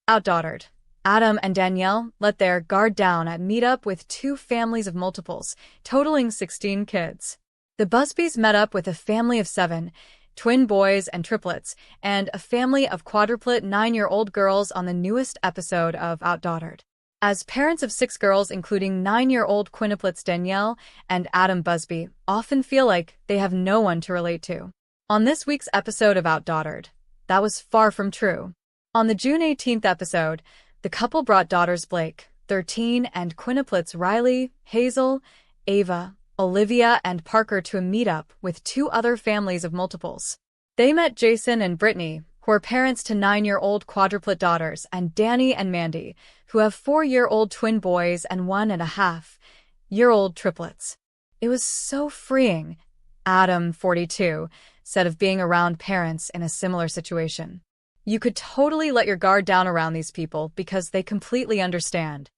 OutDaughtered. Adam and Danielle let their guard down at meetup with two families of multiples, totaling 16 kids. The Busbys met up with a family of 7, twin boys and triplets, and a family of quadruplet 9-year-old girls on the newest episode of OutDaughtered. As parents of 6 girls, including 9-year-old Quintuplets Danielle and Adam Busby, often feel like they have no one to relate to. On this week's episode of OutDaughtered, that was far from true. On the June 18th episode, the couple brought daughters Blake, 13, and quintuplets Riley, Hazel, Ava, Olivia, and Parker to a meetup with 2 other families of multiples. They met Jason and Brittany, who are parents to 9-year-old quadruplet daughters, and Danny and Mandy, who have 4-year-old twin boys and 1.5-year-old triplets. It was so freeing, Adam, 42, said of being around parents in a similar situation. You could totally let your guard down around these people because they completely understand.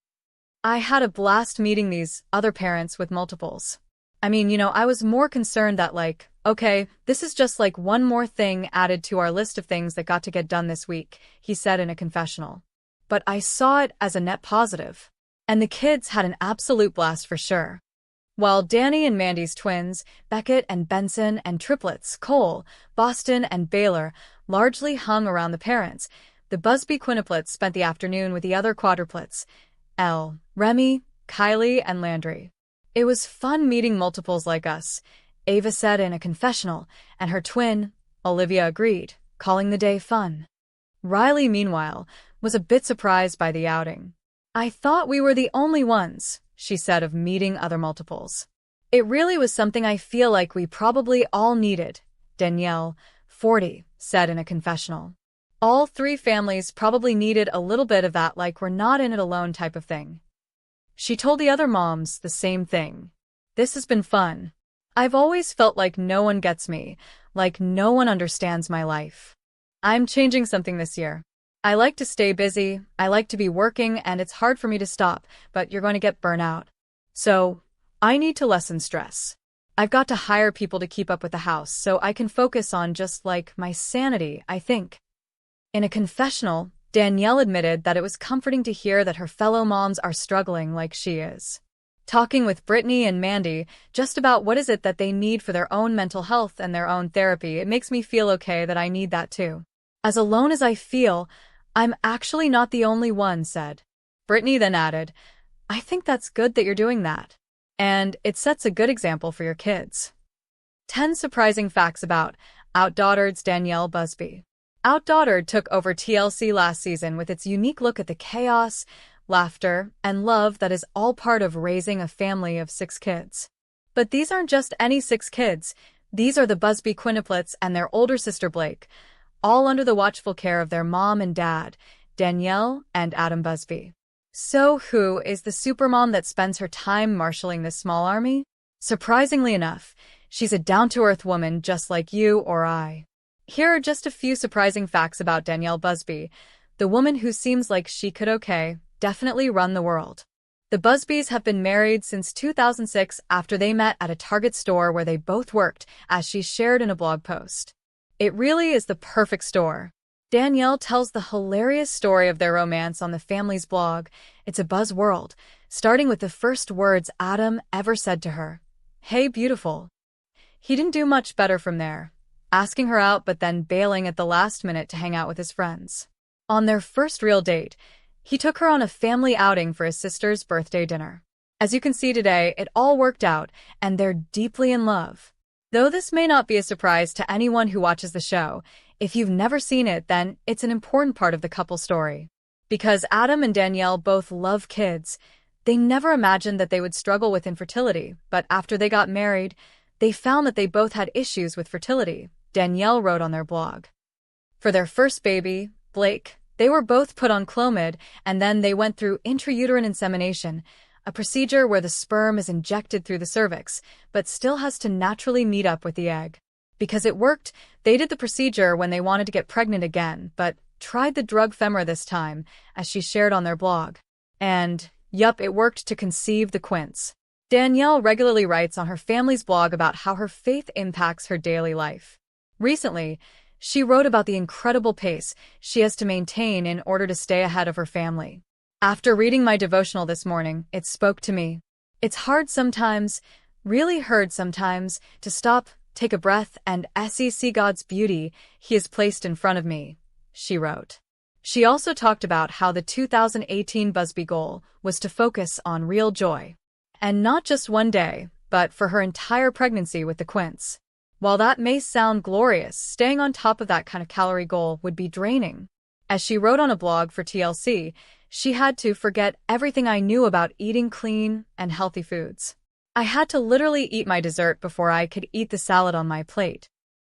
I had a blast meeting these other parents with multiples. I was more concerned that okay, this is just one more thing added to our list of things that got to get done this week, he said in a confessional. But I saw it as a net positive. And the kids had an absolute blast for sure. While Danny and Mandy's twins, Beckett and Benson, and triplets, Cole, Boston, and Baylor, largely hung around the parents, the Busby quintuplets spent the afternoon with the other quadruplets, Elle, Remy, Kylie, and Landry. It was fun meeting multiples like us, Ava said in a confessional, and her twin, Olivia, agreed, calling the day fun. Riley, meanwhile, was a bit surprised by the outing. I thought we were the only ones, she said of meeting other multiples. It really was something I feel like we probably all needed, Danielle, 40, said in a confessional. All 3 families probably needed a little bit of that we're not in it alone type of thing. She told the other moms the same thing. This has been fun. I've always felt like no one gets me, like no one understands my life. I'm changing something this year. I like to stay busy, I like to be working, and it's hard for me to stop, but you're going to get burnout. So, I need to lessen stress. I've got to hire people to keep up with the house so I can focus on just my sanity, I think. In a confessional, Danielle admitted that it was comforting to hear that her fellow moms are struggling like she is. Talking with Brittany and Mandy just about what is it that they need for their own mental health and their own therapy, it makes me feel okay that I need that too. As alone as I feel, I'm actually not the only one, said. Brittany then added, I think that's good that you're doing that. And it sets a good example for your kids. 10 surprising facts about OutDaughtered's Danielle Busby. OutDaughtered took over TLC last season with its unique look at the chaos, laughter, and love that is all part of raising a family of 6 kids. But these aren't just any 6 kids. These are the Busby quintuplets and their older sister Blake, all under the watchful care of their mom and dad, Danielle and Adam Busby. So who is the supermom that spends her time marshalling this small army? Surprisingly enough, she's a down-to-earth woman just like you or I. Here are just a few surprising facts about Danielle Busby, the woman who seems like she could definitely run the world. The Busbys have been married since 2006 after they met at a Target store where they both worked, as she shared in a blog post. It really is the perfect store. Danielle tells the hilarious story of their romance on the family's blog, It's a Buzz World, starting with the first words Adam ever said to her. Hey, beautiful. He didn't do much better from there, asking her out but then bailing at the last minute to hang out with his friends. On their first real date, he took her on a family outing for his sister's birthday dinner. As you can see today, it all worked out, and they're deeply in love. Though this may not be a surprise to anyone who watches the show, if you've never seen it, then it's an important part of the couple story. Because Adam and Danielle both love kids, they never imagined that they would struggle with infertility, but after they got married, they found that they both had issues with fertility, Danielle wrote on their blog. For their first baby, Blake, they were both put on Clomid, and then they went through intrauterine insemination, a procedure where the sperm is injected through the cervix, but still has to naturally meet up with the egg. Because it worked, they did the procedure when they wanted to get pregnant again, but tried the drug Femra this time, as she shared on their blog. And, yup, it worked to conceive the Quints. Danielle regularly writes on her family's blog about how her faith impacts her daily life. Recently, She wrote about the incredible pace she has to maintain in order to stay ahead of her family. After reading my devotional this morning, it spoke to me. It's hard sometimes, really hard sometimes, to stop, take a breath, and see God's beauty He has placed in front of me, she wrote. She also talked about how the 2018 Busby goal was to focus on real joy. And not just one day, but for her entire pregnancy with the Quints. While that may sound glorious, staying on top of that kind of calorie goal would be draining. As she wrote on a blog for TLC, she had to forget everything I knew about eating clean and healthy foods. I had to literally eat my dessert before I could eat the salad on my plate.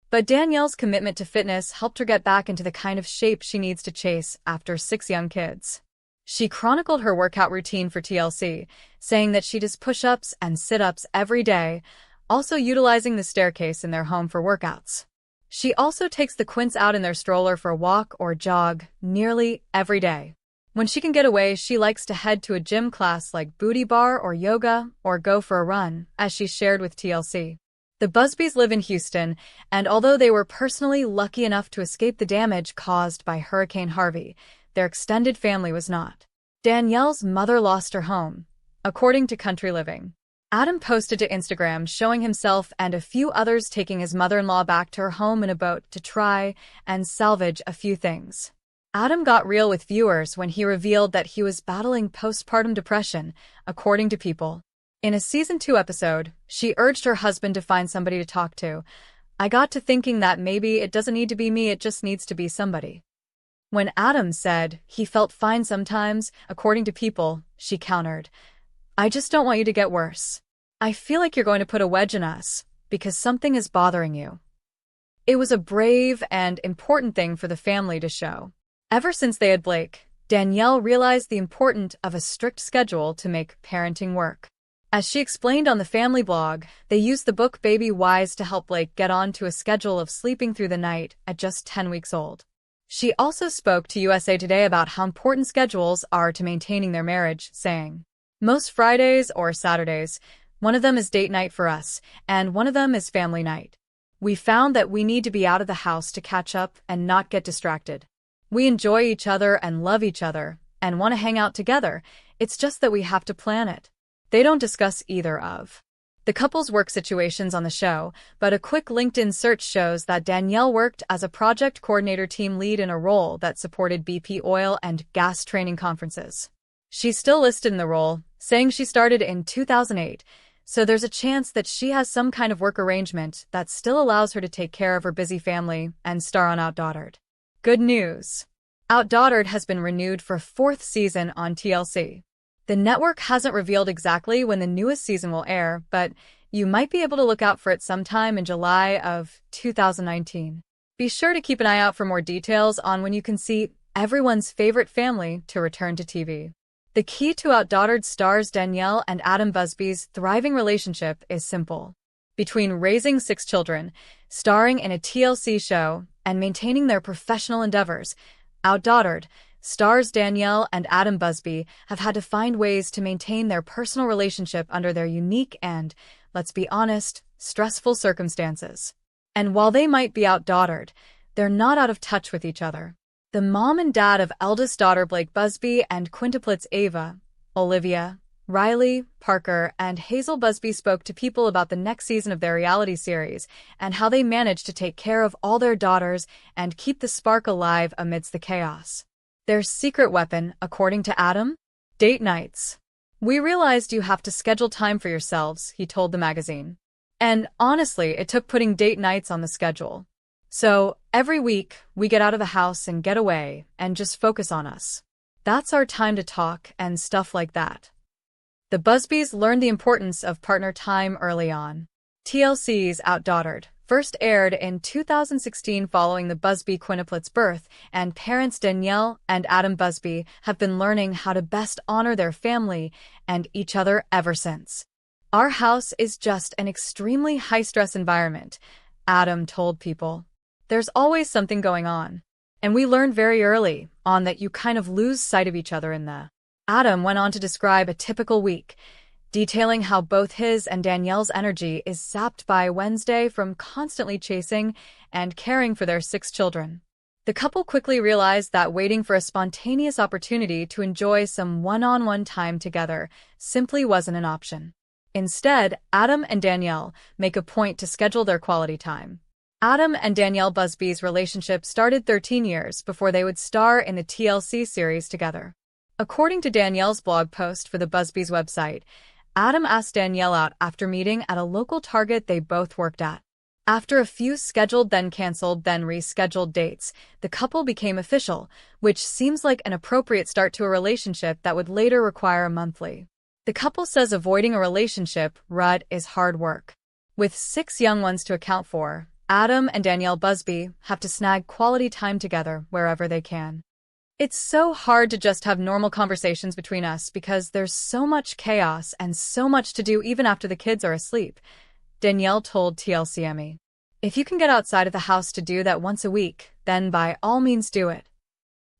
But Danielle's commitment to fitness helped her get back into the kind of shape she needs to chase after 6 young kids. She chronicled her workout routine for TLC, saying that she does push-ups and sit-ups every day, also utilizing the staircase in their home for workouts. She also takes the Quints out in their stroller for a walk or jog nearly every day. When she can get away, she likes to head to a gym class like booty bar or yoga, or go for a run, as she shared with TLC. The Busbys live in Houston, and although they were personally lucky enough to escape the damage caused by Hurricane Harvey, their extended family was not. Danielle's mother lost her home, according to Country Living. Adam posted to Instagram showing himself and a few others taking his mother-in-law back to her home in a boat to try and salvage a few things. Adam got real with viewers when he revealed that he was battling postpartum depression, according to People. In a Season 2 episode, she urged her husband to find somebody to talk to. I got to thinking that maybe it doesn't need to be me, it just needs to be somebody. When Adam said he felt fine sometimes, according to People, she countered, I just don't want you to get worse. I feel like you're going to put a wedge in us, because something is bothering you. It was a brave and important thing for the family to show. Ever since they had Blake, Danielle realized the importance of a strict schedule to make parenting work. As she explained on the family blog, they used the book Baby Wise to help Blake get onto a schedule of sleeping through the night at just 10 weeks old. She also spoke to USA Today about how important schedules are to maintaining their marriage, saying, most Fridays or Saturdays, one of them is date night for us, and one of them is family night. We found that we need to be out of the house to catch up and not get distracted. We enjoy each other and love each other, and want to hang out together, it's just that we have to plan it. They don't discuss either of the couple's work situations on the show, but a quick LinkedIn search shows that Danielle worked as a project coordinator team lead in a role that supported BP oil and gas training conferences. She's still listed in the role, saying she started in 2008, so there's a chance that she has some kind of work arrangement that still allows her to take care of her busy family and star on OutDaughtered. Good news! OutDaughtered has been renewed for a 4th season on TLC. The network hasn't revealed exactly when the newest season will air, but you might be able to look out for it sometime in July of 2019. Be sure to keep an eye out for more details on when you can see everyone's favorite family to return to TV. The key to OutDaughtered stars Danielle and Adam Busby's thriving relationship is simple. Between raising 6 children, starring in a TLC show, and maintaining their professional endeavors, OutDaughtered stars Danielle and Adam Busby have had to find ways to maintain their personal relationship under their unique and, let's be honest, stressful circumstances. And while they might be OutDaughtered, they're not out of touch with each other. The mom and dad of eldest daughter Blake Busby and Quintuplets Ava, Olivia, Riley, Parker, and Hazel Busby spoke to People about the next season of their reality series and how they managed to take care of all their daughters and keep the spark alive amidst the chaos. Their secret weapon, according to Adam? Date nights. We realized you have to schedule time for yourselves, he told the magazine. And honestly, it took putting date nights on the schedule. So, every week, we get out of the house and get away and just focus on us. That's our time to talk and stuff like that. The Busbys learned the importance of partner time early on. TLC's OutDaughtered first aired in 2016 following the Busby quintuplets' birth, and parents Danielle and Adam Busby have been learning how to best honor their family and each other ever since. Our house is just an extremely high-stress environment, Adam told People. There's always something going on. And we learned very early on that you kind of lose sight of each other in the... Adam went on to describe a typical week. detailing how both his and Danielle's energy is sapped by Wednesday from constantly chasing and caring for their 6 children. The couple quickly realized that waiting for a spontaneous opportunity to enjoy some one-on-one time together simply wasn't an option. Instead, Adam and Danielle make a point to schedule their quality time. Adam and Danielle Busby's relationship started 13 years before they would star in the TLC series together. According to Danielle's blog post for the Busby's website, Adam asked Danielle out after meeting at a local Target they both worked at. After a few scheduled then canceled then rescheduled dates, the couple became official, which seems like an appropriate start to a relationship that would later require a monthly. The couple says avoiding a relationship rut is hard work. With 6 young ones to account for, Adam and Danielle Busby have to snag quality time together wherever they can. It's so hard to just have normal conversations between us because there's so much chaos and so much to do even after the kids are asleep, Danielle told TLC. If you can get outside of the house to do that once a week, then by all means do it.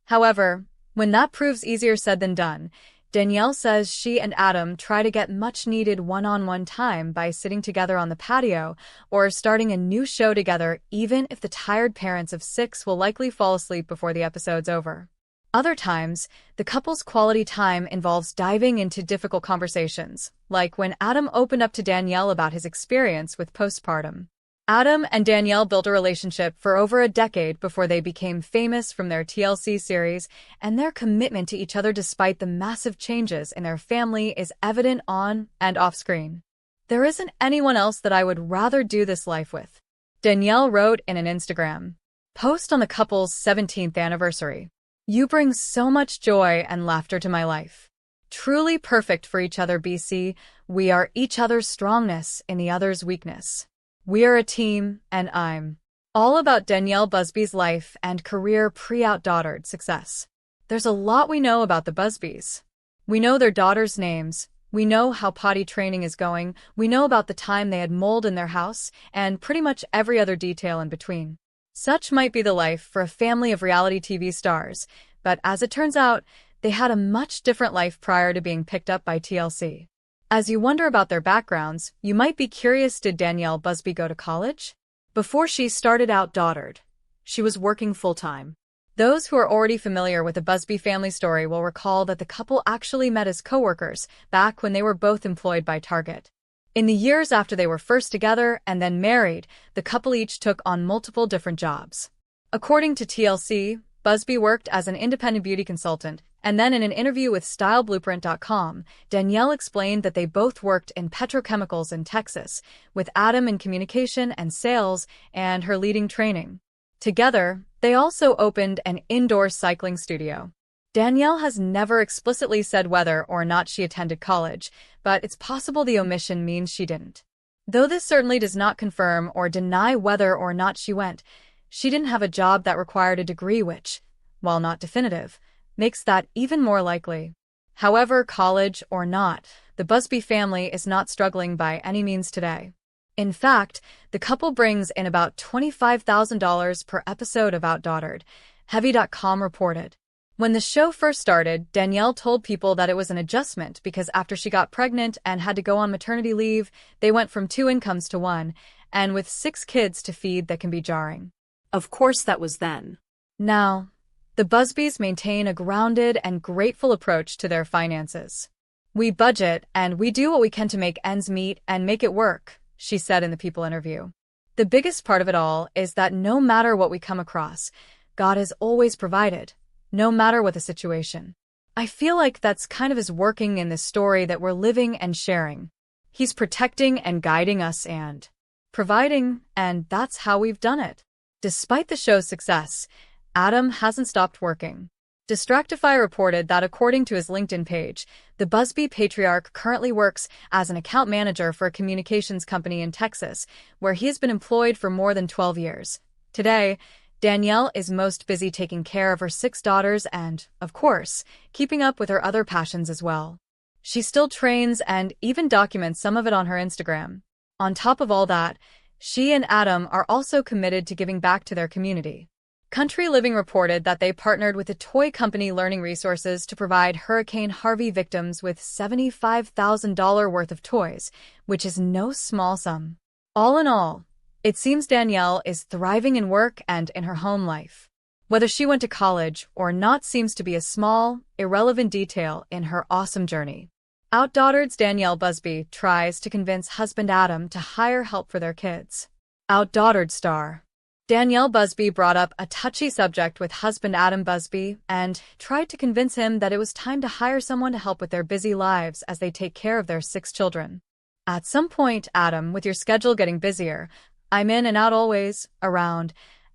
However, when that proves easier said than done, Danielle says she and Adam try to get much-needed one-on-one time by sitting together on the patio or starting a new show together, even if the tired parents of 6 will likely fall asleep before the episode's over. Other times, the couple's quality time involves diving into difficult conversations, like when Adam opened up to Danielle about his experience with postpartum. Adam and Danielle built a relationship for over a decade before they became famous from their TLC series, and their commitment to each other despite the massive changes in their family is evident on and off-screen. There isn't anyone else that I would rather do this life with, Danielle wrote in an Instagram post on the couple's 17th anniversary. You bring so much joy and laughter to my life. Truly perfect for each other, BC. We are each other's strongness in the other's weakness. We are a team, and I'm all about Danielle Busby's life and career pre-OutDaughtered success. There's a lot we know about the Busbys. We know their daughters' names. We know how potty training is going. We know about the time they had mold in their house, and pretty much every other detail in between. Such might be the life for a family of reality TV stars, but as it turns out, they had a much different life prior to being picked up by TLC. As you wonder about their backgrounds, you might be curious, did Danielle Busby go to college? Before she started OutDaughtered, she was working full-time. Those who are already familiar with the Busby family story will recall that the couple actually met as co-workers back when they were both employed by Target. In the years after they were first together and then married, the couple each took on multiple different jobs. According to TLC, Busby worked as an independent beauty consultant, and then in an interview with StyleBlueprint.com, Danielle explained that they both worked in petrochemicals in Texas, with Adam in communication and sales and her leading training. Together, they also opened an indoor cycling studio. Danielle has never explicitly said whether or not she attended college, but it's possible the omission means she didn't. Though this certainly does not confirm or deny whether or not she went, she didn't have a job that required a degree which, while not definitive, makes that even more likely. However, college or not, the Busby family is not struggling by any means today. In fact, the couple brings in about $25,000 per episode of OutDaughtered, Heavy.com reported. When the show first started, Danielle told people that it was an adjustment because after she got pregnant and had to go on maternity leave, they went from 2 incomes to 1, and with 6 kids to feed that can be jarring. Of course that was then. Now, the Busbys maintain a grounded and grateful approach to their finances. We budget and we do what we can to make ends meet and make it work, she said in the People interview. The biggest part of it all is that no matter what we come across, God has always provided. No matter what the situation. I feel like that's kind of his working in this story that we're living and sharing. He's protecting and guiding us and providing, and that's how we've done it. Despite the show's success, Adam hasn't stopped working. Distractify reported that according to his LinkedIn page, the Busby patriarch currently works as an account manager for a communications company in Texas, where he has been employed for more than 12 years. Today, Danielle is most busy taking care of her 6 daughters and, of course, keeping up with her other passions as well. She still trains and even documents some of it on her Instagram. On top of all that, she and Adam are also committed to giving back to their community. Country Living reported that they partnered with a toy company Learning Resources to provide Hurricane Harvey victims with $75,000 worth of toys, which is no small sum. All in all, it seems Danielle is thriving in work and in her home life. Whether she went to college or not seems to be a small, irrelevant detail in her awesome journey. OutDaughtered's Danielle Busby tries to convince husband Adam to hire help for their kids. OutDaughtered star Danielle Busby brought up a touchy subject with husband Adam Busby and tried to convince him that it was time to hire someone to help with their busy lives as they take care of their 6 children. At some point, Adam, with your schedule getting busier, I'm in and out always, around,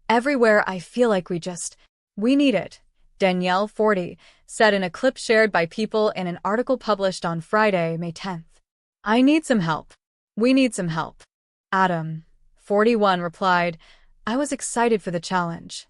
everywhere. I feel like we need it, Danielle, 40, said in a clip shared by People in an article published on Friday, May 10th. I need some help. We need some help. Adam, 41, replied, I was excited for the challenge.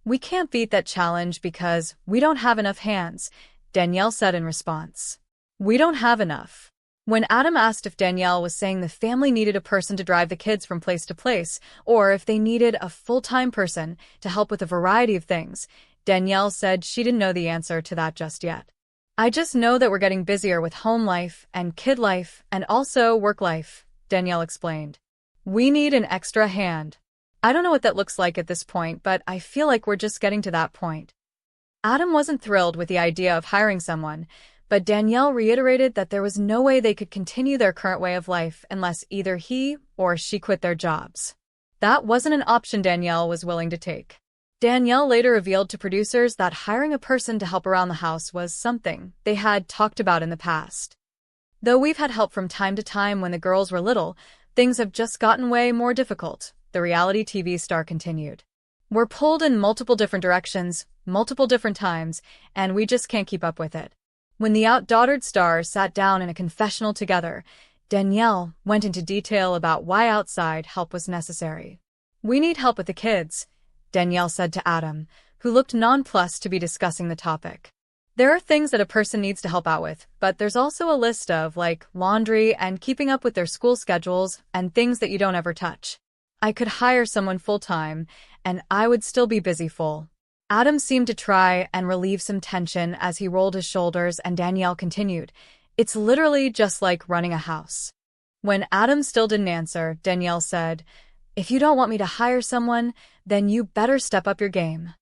We can't beat that challenge because we don't have enough hands, Danielle said in response. We don't have enough. When Adam asked if Danielle was saying the family needed a person to drive the kids from place to place, or if they needed a full-time person to help with a variety of things, Danielle said she didn't know the answer to that just yet. I just know that we're getting busier with home life and kid life and also work life, Danielle explained. We need an extra hand. I don't know what that looks like at this point, but I feel like we're just getting to that point. Adam wasn't thrilled with the idea of hiring someone, but Danielle reiterated that there was no way they could continue their current way of life unless either he or she quit their jobs. That wasn't an option Danielle was willing to take. Danielle later revealed to producers that hiring a person to help around the house was something they had talked about in the past. Though we've had help from time to time when the girls were little, things have just gotten way more difficult, the reality TV star continued. We're pulled in multiple different directions, multiple different times, and we just can't keep up with it. When the OutDaughtered stars sat down in a confessional together, Danielle went into detail about why outside help was necessary. We need help with the kids, Danielle said to Adam, who looked nonplussed to be discussing the topic. There are things that a person needs to help out with, but there's also a list of, like, laundry and keeping up with their school schedules and things that you don't ever touch. I could hire someone full-time, and I would still be busy full. Adam seemed to try and relieve some tension as he rolled his shoulders, and Danielle continued, It's literally just like running a house. When Adam still didn't answer, Danielle said, If you don't want me to hire someone, then you better step up your game.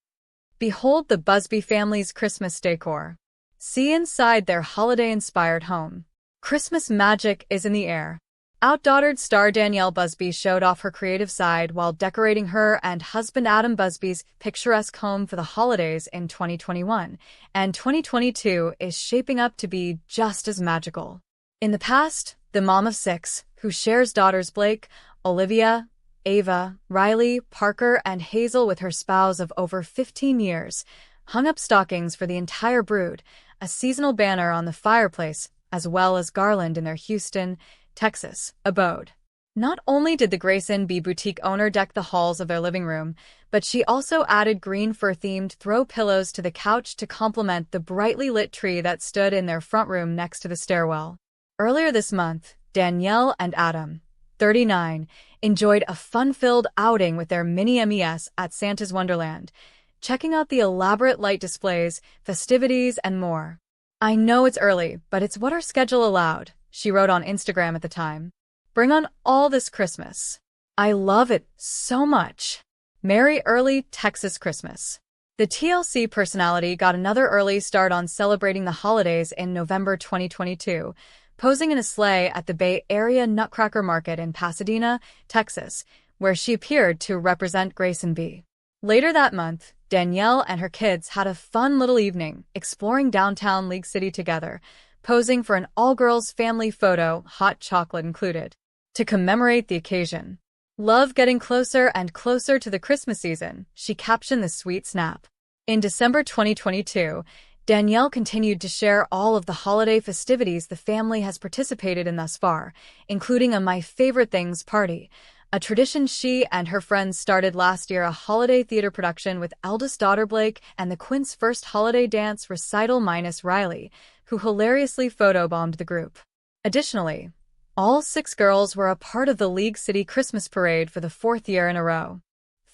Behold the Busby family's Christmas decor. See inside their holiday-inspired home. Christmas magic is in the air. OutDaughtered star Danielle Busby showed off her creative side while decorating her and husband Adam Busby's picturesque home for the holidays in 2021, and 2022 is shaping up to be just as magical. In the past, the mom of 6, who shares daughters Blake, Olivia, Ava, Riley, Parker, and Hazel with her spouse of over 15 years, hung up stockings for the entire brood, a seasonal banner on the fireplace, as well as garland in their Houston, Texas abode. Not only did the Grayson B boutique owner deck the halls of their living room, but she also added green fur-themed throw pillows to the couch to complement the brightly lit tree that stood in their front room next to the stairwell. Earlier this month, Danielle and Adam, 39, enjoyed a fun-filled outing with their mini MES at Santa's Wonderland, checking out the elaborate light displays, festivities, and more. I know it's early, but it's what our schedule allowed, she wrote on Instagram at the time. Bring on all this Christmas. I love it so much. Merry early Texas Christmas. The TLC personality got another early start on celebrating the holidays in November 2022, posing in a sleigh at the Bay Area Nutcracker Market in Pasadena, Texas, where she appeared to represent Grayson B. Later that month, Danielle and her kids had a fun little evening exploring downtown League City together, posing for an all-girls family photo, hot chocolate included. To commemorate the occasion, love getting closer and closer to the Christmas season, she captioned the sweet snap. In December 2022, Danielle continued to share all of the holiday festivities the family has participated in thus far, including a My Favorite Things party, a tradition she and her friends started last year, a holiday theater production with eldest daughter Blake, and the Quints' first holiday dance recital minus Riley, who hilariously photobombed the group. Additionally, all 6 girls were a part of the League City Christmas Parade for the 4th year in a row.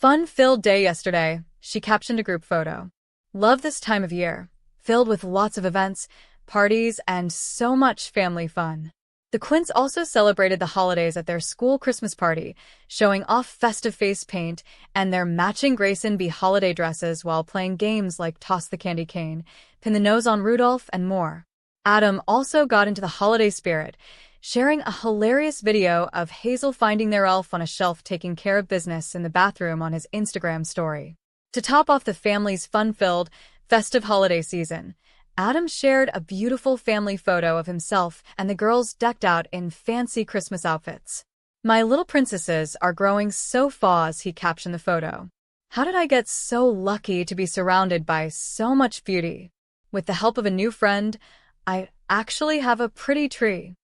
Fun-filled day yesterday, she captioned a group photo. Love this time of year, filled with lots of events, parties, and so much family fun. The Quints also celebrated the holidays at their school Christmas party, showing off festive face paint and their matching Grayson Bee holiday dresses while playing games like Toss the Candy Cane, Pin the Nose on Rudolph, and more. Adam also got into the holiday spirit, sharing a hilarious video of Hazel finding their elf on a shelf taking care of business in the bathroom on his Instagram story. To top off the family's fun-filled, festive holiday season, Adam shared a beautiful family photo of himself and the girls decked out in fancy Christmas outfits. "My little princesses are growing so fast," he captioned the photo. "How did I get so lucky to be surrounded by so much beauty? With the help of a new friend, I actually have a pretty tree.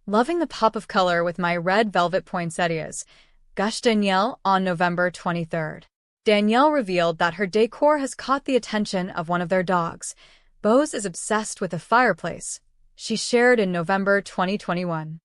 Loving the pop of color with my red velvet poinsettias," gushed Danielle on November 23rd. Danielle revealed that her decor has caught the attention of one of their dogs. Bose is obsessed with a fireplace, she shared in November 2021.